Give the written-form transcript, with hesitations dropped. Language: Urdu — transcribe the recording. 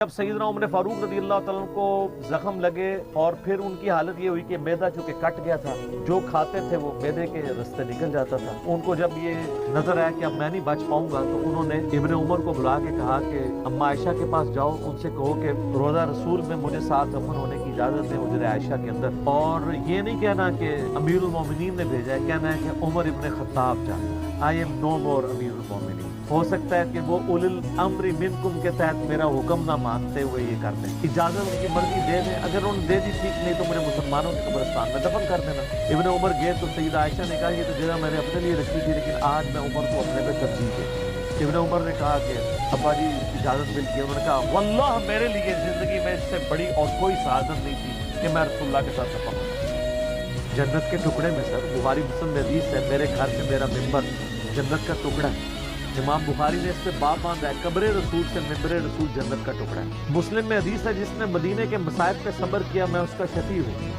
جب سیدنا عمر فاروق رضی اللہ تعالیٰ عنہ کو زخم لگے اور پھر ان کی حالت یہ ہوئی کہ معدہ چونکہ کٹ گیا تھا، جو کھاتے تھے وہ معدے کے رستے نکل جاتا تھا، ان کو جب یہ نظر آیا کہ اب میں نہیں بچ پاؤں گا تو انہوں نے ابن عمر کو بلا کے کہا کہ اما عائشہ کے پاس جاؤ، ان سے کہو کہ روضہ رسول میں مجھے ساتھ دفن ہونے کی اجازت دیں حجرہ عائشہ کے اندر، اور یہ نہیں کہنا کہ امیر المومنین نے بھیجا ہے، کہنا ہے کہ عمر ابن خطاب جانا، I am no more امیر المومنین۔ ہو سکتا ہے کہ وہ اولي الامر منکم کے تحت میرا حکم نہ مانتے ہوئے یہ کر دیں، اجازت ان کی مرضی دے دیں، اگر انہوں نے دے دی ٹھیک، نہیں تو مجھے مسلمانوں کے قبرستان میں دفن کر دینا۔ ابن عمر گئے تو سیدہ عائشہ نے کہا یہ تو جگہ میں نے اپنے لیے رکھی تھی لیکن آج میں عمر کو اپنے پہ ترجیح دے۔ ابن عمر نے کہا کہ ابا جی اجازت ملتی ہے، انہوں نے کہا واللہ میرے لیے زندگی میں اس سے بڑی اور کوئی سعادت نہیں تھی کہ میں رسول اللہ کے ساتھ دفن ہوں۔ جنت کے ٹکڑے میں سر، بخاری مسلم میں حدیث ہے، میرے گھر سے میرا ممبر جنت کا ٹکڑا ہے۔ امام بخاری نے اس پہ باب باندھا ہے، قبر رسول سے ممبر رسول جنت کا ٹکڑا ہے۔ مسلم میں حدیث ہے جس نے مدینے کے مصائب پہ صبر کیا میں اس کا شفیع ہوں۔